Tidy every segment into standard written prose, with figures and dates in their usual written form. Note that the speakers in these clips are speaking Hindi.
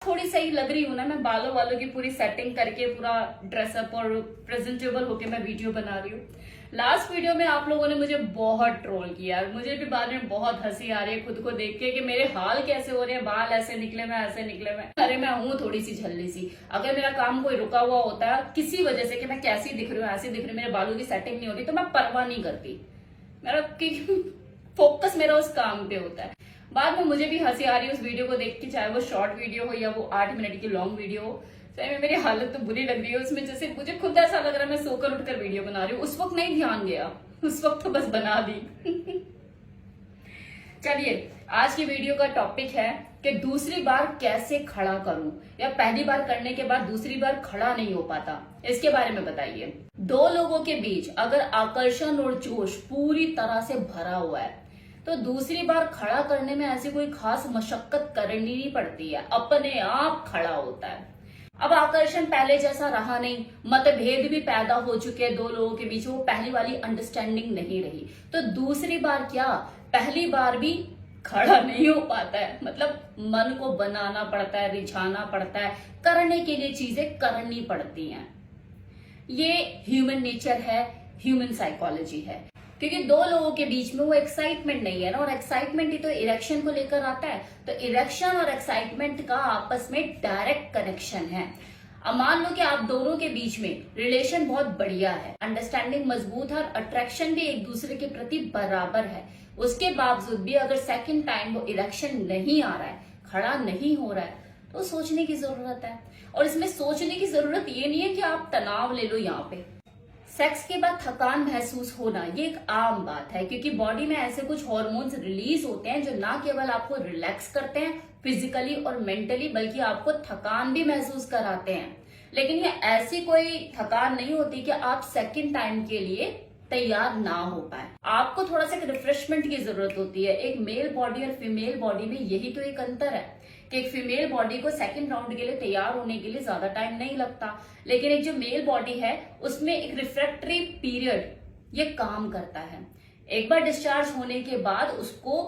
थोड़ी सही लग रही हूँ ना, मैं बालों वालों की पूरी सेटिंग करके पूरा ड्रेसअप और प्रेजेंटेबल होके मैं वीडियो बना रही हूँ। लास्ट वीडियो में आप लोगों ने मुझे बहुत ट्रोल किया, मुझे भी बाद में बहुत हंसी आ रही है खुद को देख के कि मेरे हाल कैसे हो रहे हैं, बाल ऐसे निकले मैं ऐसे निकले मैं। अरे मैं हूँ थोड़ी सी झल्ली सी। अगर मेरा काम कोई रुका हुआ होता है किसी वजह से कि मैं कैसी दिख रही हूँ ऐसी दिख रही हूँ, मेरे बालों की सेटिंग नहीं होती, तो मैं परवाह नहीं करती। मेरा फोकस मेरा उस काम पे होता है। बाद में मुझे भी हंसी आ रही है उस वीडियो को देख के, चाहे वो शॉर्ट वीडियो हो या वो 8 मिनट की लॉन्ग वीडियो हो। सही में मेरी हालत तो बुरी लग रही है उसमें, जैसे मुझे खुद ऐसा लग रहा है मैं सोकर उठकर वीडियो बना रही हूँ। उस वक्त नहीं ध्यान गया, उस वक्त तो बस बना दी। चलिए, आज की वीडियो का टॉपिक है कि दूसरी बार कैसे खड़ा करूं, या पहली बार करने के बाद दूसरी बार खड़ा नहीं हो पाता, इसके बारे में बताइए। दो लोगों के बीच अगर आकर्षण और जोश पूरी तरह से भरा हुआ है तो दूसरी बार खड़ा करने में ऐसी कोई खास मशक्कत करनी नहीं पड़ती है, अपने आप खड़ा होता है। अब आकर्षण पहले जैसा रहा नहीं, मतभेद भी पैदा हो चुके हैं दो लोगों के बीच, वो पहली वाली अंडरस्टैंडिंग नहीं रही, तो दूसरी बार क्या, पहली बार भी खड़ा नहीं हो पाता है। मतलब मन को बनाना पड़ता है, रिझाना पड़ता है, करने के लिए चीजें करनी पड़ती हैं। ये ह्यूमन नेचर है, ह्यूमन साइकोलॉजी है। क्योंकि दो लोगों के बीच में वो एक्साइटमेंट नहीं है ना, और एक्साइटमेंट ही तो इरेक्शन को लेकर आता है। तो इरेक्शन और एक्साइटमेंट का आपस में डायरेक्ट कनेक्शन है। अब मान लो कि आप दोनों के बीच में रिलेशन बहुत बढ़िया है, अंडरस्टैंडिंग मजबूत है और अट्रैक्शन भी एक दूसरे के प्रति बराबर है। उसके बावजूद भी अगर सेकंड टाइम वो इरेक्शन नहीं आ रहा है, खड़ा नहीं हो रहा है, तो सोचने की जरूरत है। और इसमें सोचने की जरूरत ये नहीं है कि आप तनाव ले लो। यहाँ पे सेक्स के बाद थकान महसूस होना ये एक आम बात है, क्योंकि बॉडी में ऐसे कुछ हार्मोन्स रिलीज होते हैं जो ना केवल आपको रिलैक्स करते हैं फिजिकली और मेंटली, बल्कि आपको थकान भी महसूस कराते हैं। लेकिन ये ऐसी कोई थकान नहीं होती कि आप सेकंड टाइम के लिए तैयार ना हो पाए। आपको थोड़ा सा रिफ्रेशमेंट की जरूरत होती है। एक मेल बॉडी और फीमेल बॉडी में यही तो एक अंतर है कि एक फीमेल बॉडी को सेकंड राउंड के लिए तैयार होने के लिए ज्यादा टाइम नहीं लगता, लेकिन एक जो मेल बॉडी है उसमें एक रिफ्रैक्टरी पीरियड ये काम करता है। एक बार डिस्चार्ज होने के बाद उसको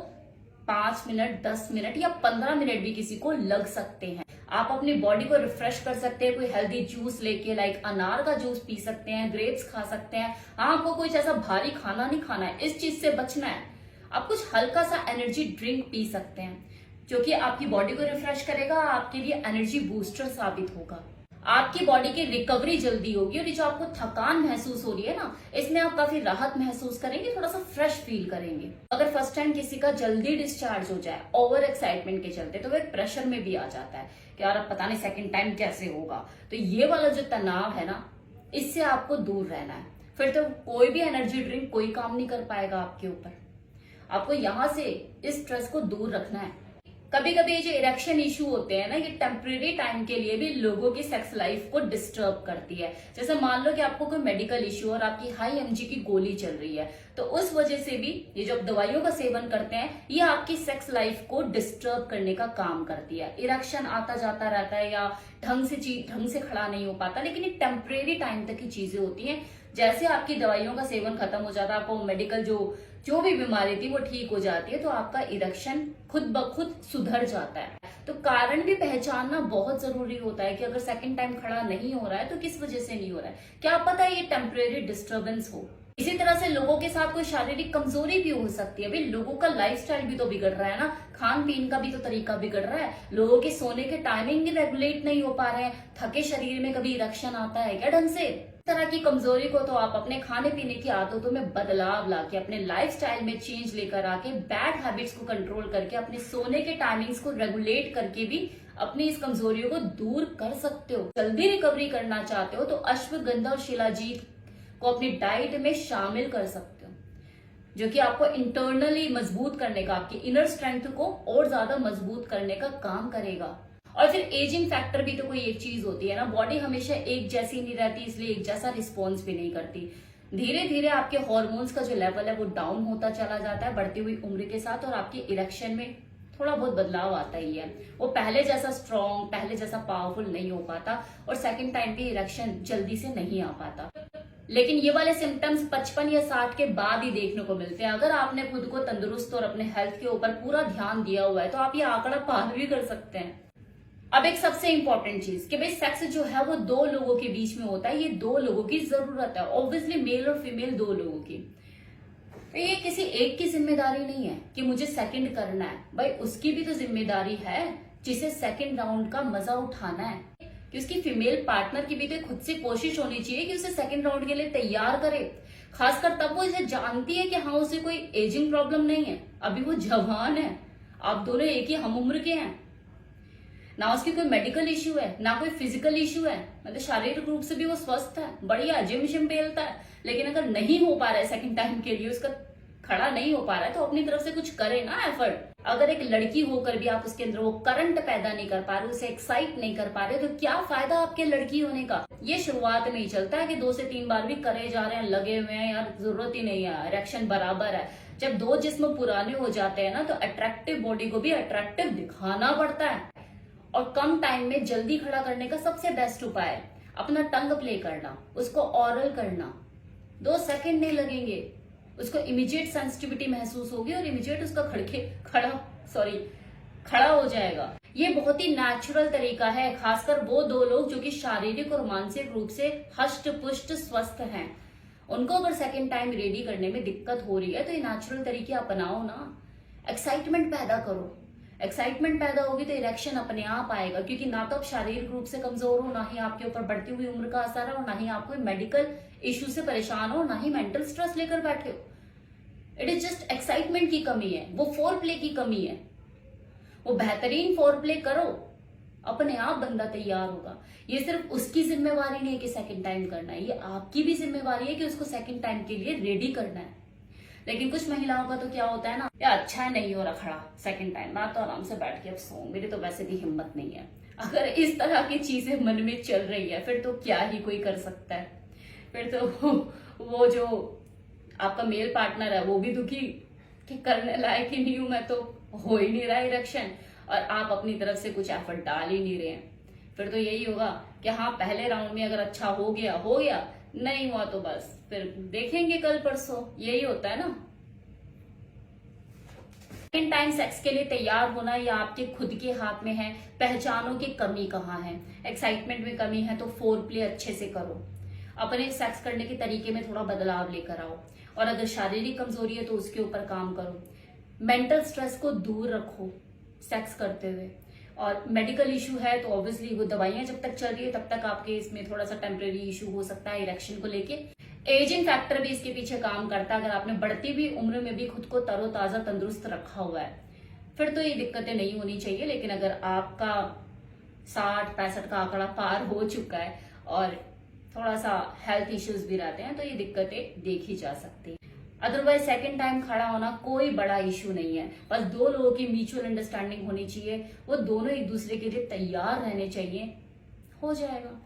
5 मिनट, 10 मिनट या 15 मिनट भी किसी को लग सकते हैं। आप अपनी बॉडी को रिफ्रेश कर सकते हैं कोई हेल्दी जूस लेके, लाइक अनार का जूस पी सकते हैं, ग्रेप्स खा सकते हैं। आपको कुछ ऐसा भारी खाना नहीं खाना है, इस चीज से बचना है। आप कुछ हल्का सा एनर्जी ड्रिंक पी सकते हैं जो कि आपकी बॉडी को रिफ्रेश करेगा, आपके लिए एनर्जी बूस्टर साबित होगा। आपकी बॉडी की रिकवरी जल्दी होगी और ये जो आपको थकान महसूस हो रही है ना, इसमें आप काफी राहत महसूस करेंगे, थोड़ा सा फ्रेश फील करेंगे। अगर फर्स्ट टाइम किसी का जल्दी डिस्चार्ज हो जाए ओवर एक्साइटमेंट के चलते, तो वो एक प्रेशर में भी आ जाता है कि यार अब पता नहीं सेकंड टाइम कैसे होगा। तो ये वाला जो तनाव है ना, इससे आपको दूर रहना है। फिर तो कोई भी एनर्जी ड्रिंक कोई काम नहीं कर पाएगा आपके ऊपर। आपको यहां से इस स्ट्रेस को दूर रखना है। कभी कभी जो इरेक्शन इशू होते हैं ना, ये टेम्परेरी टाइम के लिए भी लोगों की सेक्स लाइफ को डिस्टर्ब करती है। जैसे मान लो कि आपको कोई मेडिकल इशू और आपकी हाई एमजी की गोली चल रही है, तो उस वजह से भी ये जो दवाइयों का सेवन करते हैं, ये आपकी सेक्स लाइफ को डिस्टर्ब करने का काम करती है। इरेक्शन आता जाता रहता है या ढंग से खड़ा नहीं हो पाता, लेकिन ये टेम्परेरी टाइम तक की चीजें होती हैं। जैसे आपकी दवाइयों का सेवन खत्म हो जाता है, आपको मेडिकल जो भी बीमारी थी वो ठीक हो जाती है, तो आपका इरेक्शन खुद ब खुद सुधर जाता है। तो कारण भी पहचानना बहुत जरूरी होता है कि अगर सेकंड टाइम खड़ा नहीं हो रहा है तो किस वजह से नहीं हो रहा है, क्या पता है ये टेम्परेरी डिस्टर्बेंस हो। इसी तरह से लोगों के साथ कोई शारीरिक कमजोरी भी हो सकती है। भाई लोगों का लाइफस्टाइल भी तो बिगड़ रहा है ना, खान पीन का भी तो तरीका बिगड़ रहा है, लोगों के सोने के टाइमिंग भी रेगुलेट नहीं हो पा रहे हैं, थके शरीर में कभी इरेक्शन आता है क्या ढंग से। इस तरह की कमजोरी को तो आप अपने खाने पीने की आदतों में बदलाव लाके, अपने लाइफस्टाइल में चेंज लेकर आके, बैड हैबिट्स को कंट्रोल करके, अपने सोने के टाइमिंग्स को रेगुलेट करके भी अपनी इस कमजोरियों को दूर कर सकते हो। जल्दी रिकवरी करना चाहते हो तो अश्वगंधा और शिलाजीत को अपनी डाइट में शामिल कर सकते हो, जो कि आपको इंटरनली मजबूत करने का, आपकी इनर स्ट्रेंथ को और ज्यादा मजबूत करने का काम करेगा। और फिर एजिंग फैक्टर भी तो कोई एक चीज होती है ना, बॉडी हमेशा एक जैसी नहीं रहती, इसलिए एक जैसा रिस्पॉन्स भी नहीं करती। धीरे धीरे आपके हार्मोन्स का जो लेवल है वो डाउन होता चला जाता है बढ़ती हुई उम्र के साथ, और आपके इरेक्शन में थोड़ा बहुत बदलाव आता ही है। वो पहले जैसा स्ट्रॉन्ग, पहले जैसा पावरफुल नहीं हो पाता, और सेकंड टाइम पे इरेक्शन जल्दी से नहीं आ पाता। लेकिन ये वाले सिम्टम्स 55 या 60 के बाद ही देखने को मिलते हैं। अगर आपने खुद को तंदुरुस्त और अपने हेल्थ के ऊपर पूरा ध्यान दिया हुआ है तो आप ये आंकड़ा पार भी कर सकते हैं। अब एक सबसे इंपॉर्टेंट चीज कि भाई सेक्स जो है वो दो लोगों के बीच में होता है, ये दो लोगों की जरूरत है, ऑब्वियसली मेल और फीमेल दो लोगों की। तो ये किसी एक की जिम्मेदारी नहीं है कि मुझे सेकंड करना है, भाई उसकी भी तो जिम्मेदारी है जिसे सेकंड राउंड का मजा उठाना है, कि उसकी फीमेल पार्टनर की भी तो खुद से कोशिश होनी चाहिए कि उसे सेकंड राउंड के लिए तैयार करे। खासकर तब वो इसे जानती है कि हाँ उसे कोई एजिंग प्रॉब्लम नहीं है, अभी वो जवान है, आप दोनों एक ही हम उम्र के हैं, ना उसकी कोई मेडिकल इश्यू है ना कोई फिजिकल इश्यू है, मतलब शारीरिक रूप से भी वो स्वस्थ है, बढ़िया जिम शिम पेलता है। लेकिन अगर नहीं हो पा रहा है सेकंड टाइम के लिए, उसका खड़ा नहीं हो पा रहा है, तो अपनी तरफ से कुछ करे ना एफर्ट। अगर एक लड़की होकर भी आप उसके अंदर वो करंट पैदा नहीं कर पा रहे, उसे एक्साइट नहीं कर पा रहे, तो क्या फायदा आपके लड़की होने का। ये शुरुआत में ही चलता है कि 2 से 3 बार भी करे जा रहे हैं, लगे हुए हैं, यार जरूरत ही नहीं है, इरेक्शन बराबर है। जब दो जिस्म पुराने हो जाते हैं ना, तो अट्रैक्टिव बॉडी को भी अट्रैक्टिव दिखाना पड़ता है। और कम टाइम में जल्दी खड़ा करने का सबसे बेस्ट उपाय है अपना टंग प्ले करना, उसको ऑरल करना। 2 सेकंड नहीं लगेंगे, उसको इमीडिएट सेंसिटिविटी महसूस होगी और इमीडिएट उसका खड़ा हो जाएगा। ये बहुत ही नेचुरल तरीका है, खासकर वो दो लोग जो कि शारीरिक और मानसिक रूप से हष्ट पुष्ट स्वस्थ हैं, उनको अगर सेकंड टाइम रेडी करने में दिक्कत हो रही है, तो ये नेचुरल तरीके अपनाओ ना। एक्साइटमेंट पैदा करो, एक्साइटमेंट पैदा होगी तो इरेक्शन अपने आप आएगा, क्योंकि ना तो आप शारीरिक रूप से कमजोर हो, ना ही आपके ऊपर बढ़ती हुई उम्र का असर है, और ना ही आप कोई मेडिकल इश्यू से परेशान हो, ना ही मेंटल स्ट्रेस लेकर बैठे हो। इट इज जस्ट एक्साइटमेंट की कमी है, वो फोर प्ले की कमी है। वो बेहतरीन फोर प्ले करो, अपने आप बंदा तैयार होगा। ये सिर्फ उसकी जिम्मेवारी नहीं है कि सेकंड टाइम करना है, ये आपकी भी जिम्मेवारी है कि उसको सेकंड टाइम के लिए रेडी करना है। लेकिन कुछ महिलाओं का तो क्या होता है ना, यार अच्छा नहीं हो रहा खड़ा सेकंड टाइम, मैं तो आराम से बैठ के अब सोऊं, मेरी तो वैसे भी हिम्मत नहीं है। अगर इस तरह की चीजें मन में चल रही है, फिर तो क्या ही कोई कर सकता है। फिर तो वो जो आपका मेल पार्टनर है वो भी दुखी कि करने लायक ही नहीं हूं मैं, तो हो ही नहीं रहा इरेक्शन, और आप अपनी तरफ से कुछ एफर्ट डाल ही नहीं रहे हैं। फिर तो यही होगा कि हाँ पहले राउंड में अगर अच्छा हो गया, नहीं हुआ तो बस फिर देखेंगे कल परसों, यही होता है ना। सेकंड टाइम सेक्स के लिए तैयार होना या आपके खुद के हाथ में है। पहचानो कि कमी कहाँ है। एक्साइटमेंट में कमी है तो फोर प्ले अच्छे से करो, अपने सेक्स करने के तरीके में थोड़ा बदलाव लेकर आओ, और अगर शारीरिक कमजोरी है तो उसके ऊपर काम करो। मेंटल स्ट्रेस को दूर रखो सेक्स करते हुए, और मेडिकल इशू है तो ऑब्वियसली वो दवाइयां जब तक चल रही है तब तक आपके इसमें थोड़ा सा टेम्परेरी इशू हो सकता है इरेक्शन को लेके। एजिंग फैक्टर भी इसके पीछे काम करता है। अगर आपने बढ़ती हुई उम्र में भी खुद को तरोताजा तंदुरुस्त रखा हुआ है फिर तो ये दिक्कतें नहीं होनी चाहिए। लेकिन अगर आपका 60-65 का आंकड़ा पार हो चुका है और थोड़ा सा हेल्थ इश्यूज भी रहते हैं तो ये दिक्कतें देखी जा सकती है। अदरवाइज सेकंड टाइम खड़ा होना कोई बड़ा इशू नहीं है, बस दो लोगों की म्यूचुअल अंडरस्टैंडिंग होनी चाहिए, वो दोनों एक दूसरे के लिए तैयार रहने चाहिए, हो जाएगा।